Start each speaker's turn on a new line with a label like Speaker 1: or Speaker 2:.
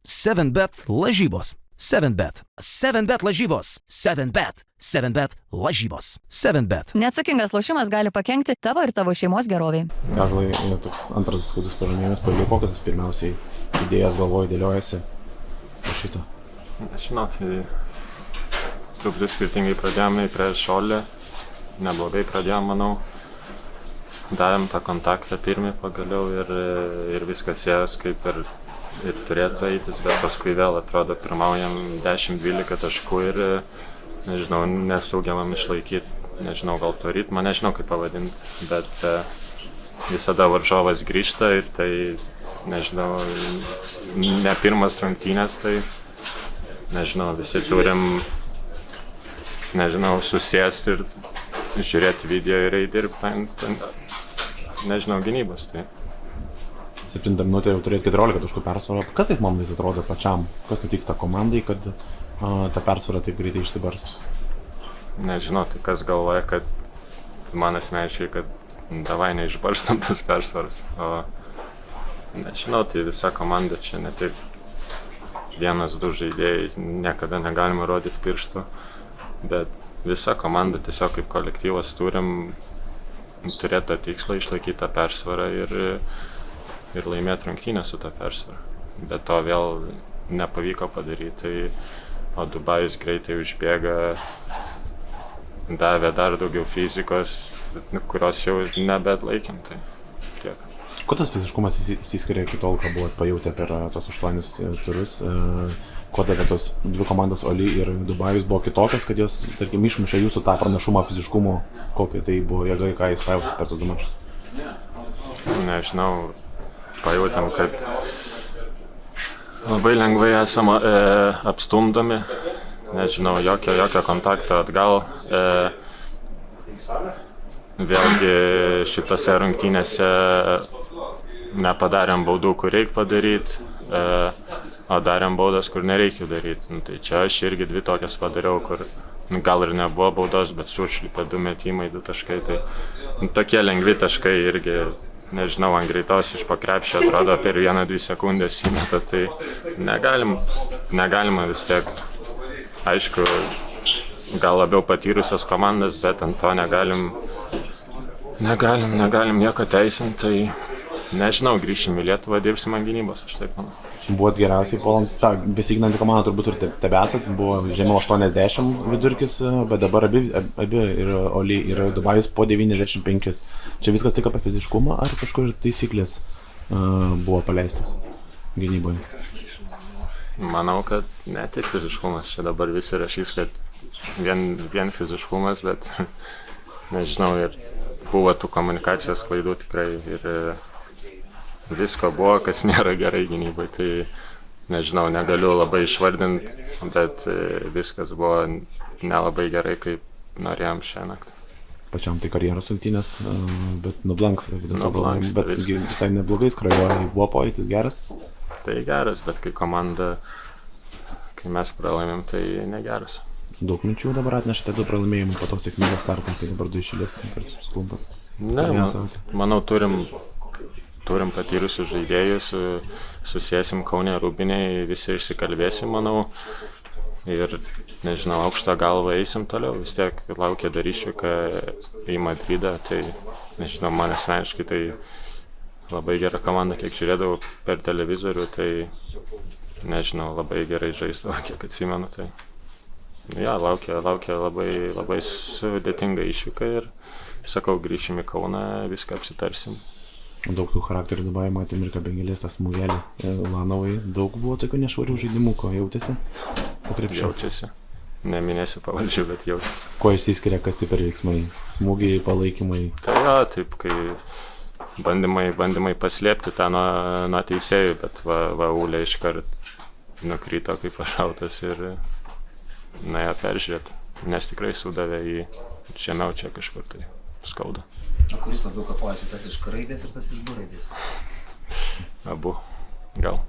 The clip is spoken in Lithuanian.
Speaker 1: 7bet lažybos. 7bet. 7bet lažybos. 7bet. 7bet lažybos. 7bet.
Speaker 2: Neatsakingas lošimas gali pakenkti tavo ir tavo šeimos geroviai.
Speaker 3: Ąžuolai, toks antras skaudus pralaimėjimas, kokias pirmiausiai idėjas galvoje dėliojasi po šito?
Speaker 4: Žinau, tai truputį skirtingai pradėjome prieš Olį. Neblogai pradėjome, manau. Davėm tą kontaktą pirmį pagaliau ir viskas ėjos kaip ir turėtų eitis, bet paskui vėl atrodo pirmaujam 10-12 taškų ir, nežinau, nesugebam išlaikyti, nežinau, gal to ritmą, nežinau kaip pavadinti, bet visada varžovas grįžta ir tai, nežinau, ne pirmas rungtynės, tai, nežinau, visi turim, nežinau, susėsti ir žiūrėti video ir dirbti, nežinau, gynybos. Tai.
Speaker 3: 7 minutė jau turėti 14 taškų persvarą. Kas tais momentais atrodo pačiam? Kas nutiksta komandai, kad ta persvara taip greitai išsibarsto?
Speaker 4: Nežinau, tai kas galvoja, kad man asmeniškai, kad davai neišbarstam tas persvaras. O nežinau, tai visa komanda čia ne tik 1-2 žaidėjai, niekada negalima rodyti pirštų, bet visa komanda tiesiog kaip kolektyvas turim turėti tą tikslą, išlaikyti tą persvarą ir laimėti rungtynę su tą persvarą. Bet to vėl nepavyko padaryti, o Dubajus greitai užbėga, davė dar daugiau fizikos, kurios jau nebeatlaikėm, tai tiek.
Speaker 3: Kuo tas fiziškumas įsiskiria iki tol, ką buvot pajutę per tos 8 turus? Kuo davė tos dvi komandos Oli ir Dubajus buvo kitokios, kad jos, tarkim, išmušė jūsų tą pranašumą fiziškumo, kokia tai buvo jėga, ką jūs pajutėte per tos 2 mačus?
Speaker 4: Nežinau, pajutėm, kad labai lengvai esame apstumdomi, nežinau, jokio kontakto atgal. Vėlgi šitose rungtynėse nepadarėm baudų, kur reikia padaryti, o darėm baudas, kur nereikia daryti. Tai čia aš irgi 2 tokias padariau, kur gal ir nebuvo baudos, bet sušlipė 2 metimai, 2 taškai. Tai tokie lengvi taškai irgi, nežinau, ant greitos iš po krepšio atrodo per 1-2 sekundės įmeta, tai negalima vis tiek. Aišku, gal labiau patyrusios komandas, bet ant to negalim nieko teisinti, tai nežinau, grįšim į Lietuvą, dirbsim ant gynybos, aš taip manau.
Speaker 3: Buvot geriausiai puolant, ta besiginanti komanda turbūt ir tebesat, buvo žemiau 80 vidurkis, bet dabar abi ir Oli ir Dubajus po 95. Čia viskas tik apie fiziškumą, ar kažkur taisyklės buvo paleistos gynyboje?
Speaker 4: Manau, kad ne tik fiziškumas, čia dabar visi rašys, kad vien fiziškumas, bet nežinau, ir buvo tų komunikacijos klaidų tikrai ir visko buvo, kas nėra gerai gynybai, tai nežinau, negaliu labai išvardinti, bet viskas buvo nelabai gerai, kaip norėjom šią naktį.
Speaker 3: Pačiam tai karjeros rungtynės, bet nublanksta, bet
Speaker 4: viskas.
Speaker 3: Visai neblogai skrajoja, buvo pojūtis geras?
Speaker 4: Tai geras, bet kai komanda, kai mes pralaimėm, tai negeras.
Speaker 3: Daug minčių dabar atnešate 2 pralaimėjimų, po to sėkmingą startą, tai dabar 2 išėlės klumpas.
Speaker 4: Ne, manau, turim patyrusių žaidėjų, susėsim Kaune Rūbinėj, visi išsikalbėsim, manau, ir, nežinau, aukštą galvą eisim toliau, vis tiek laukia dar išvyka į Madridą, tai, nežinau, man asmeniškai tai labai gera komanda, kiek žiūrėdavau per televizorių, tai, nežinau, labai gerai žaisdavo, kiek atsimenu, tai, ja, laukia labai sudėtinga išvyka ir, sakau, grįšim į Kauną, viską apsitarsim.
Speaker 3: Daug tų charakterių Dubajuje matėm ir Kabengėlės, tą smūgelį, Lanovai, daug buvo tokių nešvarių žaidimų, ko jautėsi po krepšio?
Speaker 4: Jaučiasi, neminėsiu pavardžių, bet jaučiasi.
Speaker 3: Ko išsiskiria, kas tai per veiksmai? Smūgiai, palaikymai?
Speaker 4: Tai jo, taip, kai bandymai paslėpti tą nuo teisėjų, bet Ulė iškart nukrito kaip pašautas ir nuėjo peržiūrėti, nes tikrai sudavė į žemiau čia kažkur, tai skauda.
Speaker 5: O kuris labiau kapojasi, tas iš K raidės ir tas iš B raidės?
Speaker 4: Abu, gal.